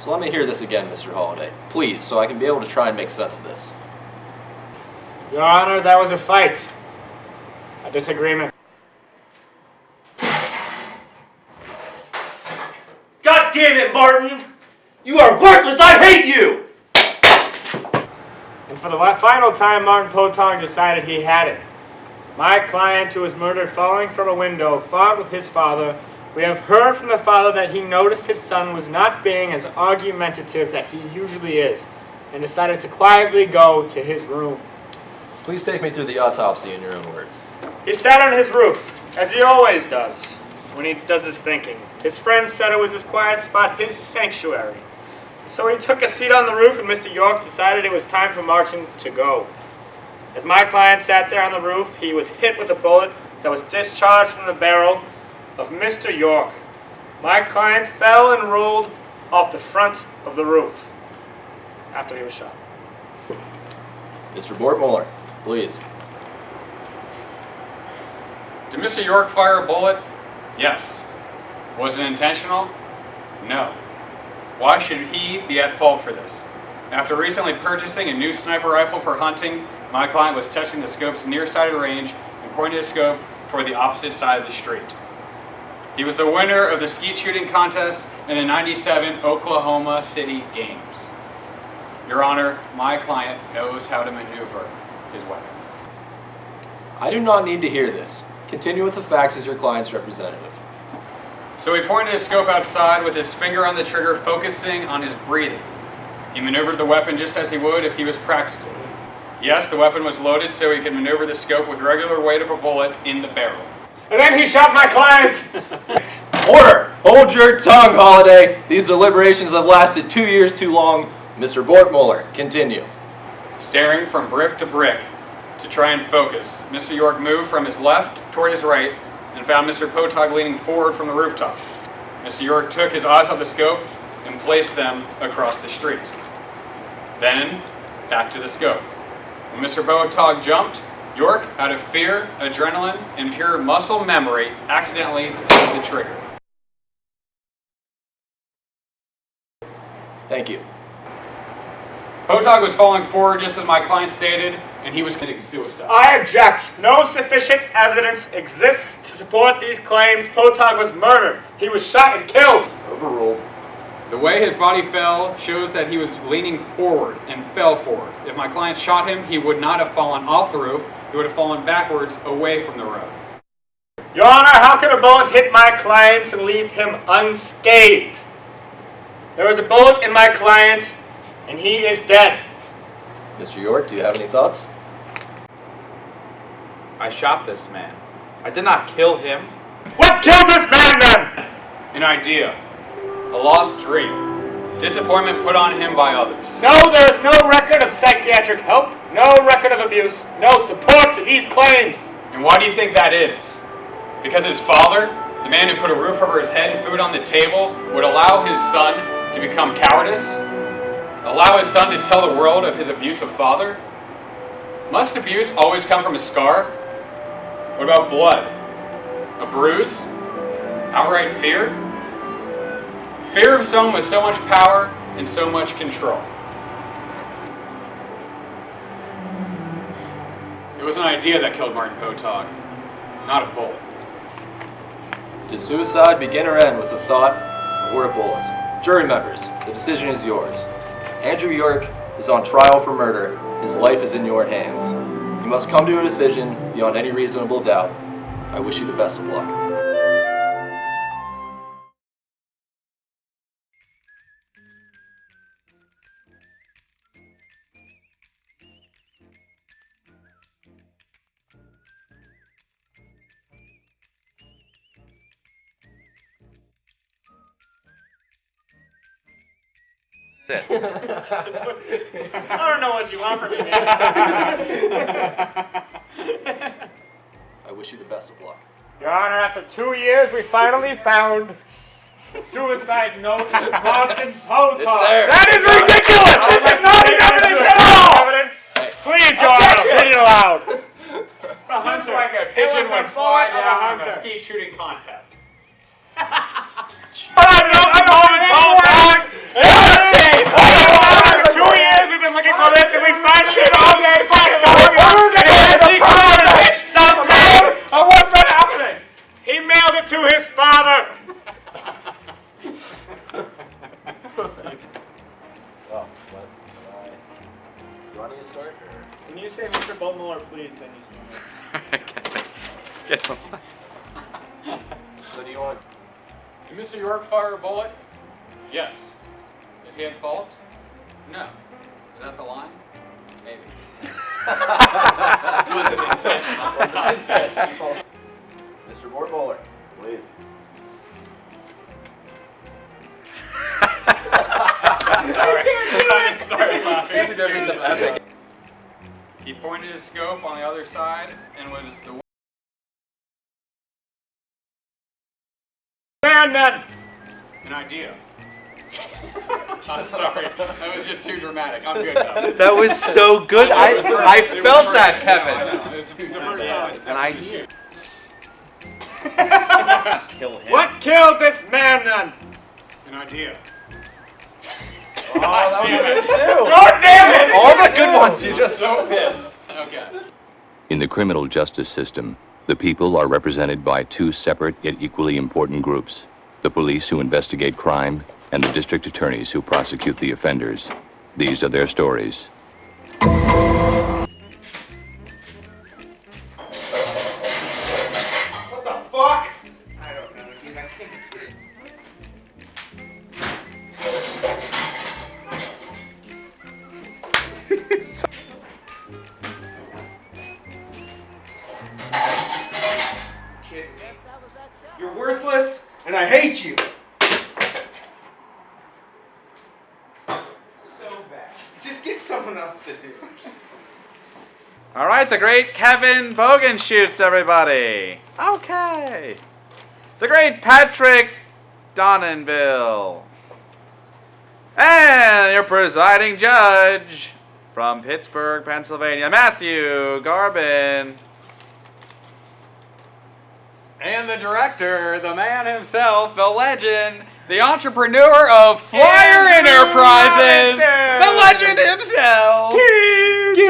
So let me hear this again, Mr. Holliday. Please, so I can be able to try and make sense of this. Your Honor, that was a fight. A disagreement. God damn it, Martin! You are worthless! I hate you! And for the final time, Martin Potog decided he had it. My client, who was murdered falling from a window, fought with his father. We have heard from the father that he noticed his son was not being as argumentative that he usually is, and decided to quietly go to his room. Please take me through the autopsy in your own words. He sat on his roof, as he always does when he does his thinking. His friends said it was his quiet spot, his sanctuary. So he took a seat on the roof, and Mr. York decided it was time for Martin to go. As my client sat there on the roof, he was hit with a bullet that was discharged from the barrel of Mr. York. My client fell and rolled off the front of the roof after he was shot. Mr. Bortmuller, please. Did Mr. York fire a bullet? Yes. Was it intentional? No. Why should he be at fault for this? After recently purchasing a new sniper rifle for hunting, my client was testing the scope's nearsighted range and pointed his scope toward the opposite side of the street. He was the winner of the skeet shooting contest in the '97 Oklahoma City Games. Your Honor, my client knows how to maneuver his weapon. I do not need to hear this. Continue with the facts as your client's representative. So he pointed his scope outside with his finger on the trigger, focusing on his breathing. He maneuvered the weapon just as he would if he was practicing. Yes, the weapon was loaded so he could maneuver the scope with regular weight of a bullet in the barrel. And then he shot my client! Order! Hold your tongue, Holliday! These deliberations have lasted 2 years too long. Mr. Bortmuller, continue. Staring from brick to brick to try and focus, Mr. York moved from his left toward his right and found Mr. Potog leaning forward from the rooftop. Mr. York took his eyes off the scope and placed them across the street. Then, back to the scope. When Mr. Potog jumped, York, out of fear, adrenaline, and pure muscle memory, accidentally pulled the trigger. Thank you. Potog was falling forward just as my client stated, and he was committing suicide. I object. No sufficient evidence exists to support these claims. Potog was murdered. He was shot and killed. Overruled. The way his body fell shows that he was leaning forward and fell forward. If my client shot him, he would not have fallen off the roof. He would have fallen backwards away from the road. Your Honor, how could a bullet hit my client and leave him unscathed? There was a bullet in my client, and he is dead. Mr. York, do you have any thoughts? I shot this man. I did not kill him. What killed this man then? An idea, a lost dream, disappointment put on him by others. No, there is no record of psychiatric help, no record of abuse, no support to these claims. And why do you think that is? Because his father, the man who put a roof over his head and food on the table, would allow his son to become cowardice? Allow his son to tell the world of his abusive father? Must abuse always come from a scar? What about blood? A bruise? Outright fear? Fear of someone with so much power and so much control. It was an idea that killed Martin Potog, not a bullet. Does suicide begin or end with a thought or a bullet? Jury members, the decision is yours. Andrew York is on trial for murder. His life is in your hands. You must come to a decision beyond any reasonable doubt. I wish you the best of luck. I don't know what you want from me, man. I wish you the best of luck. Your Honor, after 2 years, we finally found the suicide note of Martin Potog. That is ridiculous! This is not evidence at all! Evidence? Please, Your Honor, read it aloud. A hunter like a pigeon would fly down in a skeet shooting contest. I know Martin Potog! Oh, listen, we fight shit all day. Who's gonna get the bitch sometime? Oh, what's been happening? He mailed it to his father. Well, you want to start? Or? When you say Mr. Bowmuller, please, then you Get him. So do you want? Did Mr. York fire a bullet? Yes. Is he at fault? No. Is that the line? Maybe. Wasn't intentional. Wasn't intentional. Mr. Bowler, please. Sorry. I'm sorry, laughing. There's gonna be some epic. He pointed his scope on the other side and was the man then. an idea. I'm sorry. That was just too dramatic. I'm good though. That was so good. I felt that, Kevin. It's the first time I stepped An in the idea. shoe. Kill him. What killed this man then? An idea. Oh, that was Damn it. good too. God damn it! All the good ones you just. So pissed. Okay. In the criminal justice system, the people are represented by two separate yet equally important groups: the police who investigate crime and the district attorneys who prosecute the offenders. These are their stories. What the fuck? I don't know, dude. I think it's... Kidding me. You're worthless, and I hate you. So bad. Just get someone else to do it. All right, the great Kevin Bogan shoots everybody. Okay. The great Patrick Donenville. And your presiding judge from Pittsburgh, Pennsylvania, Matthew Garbin. And the director, the man himself, the legend, the entrepreneur of Flyer Enterprises, the legend himself, Keith.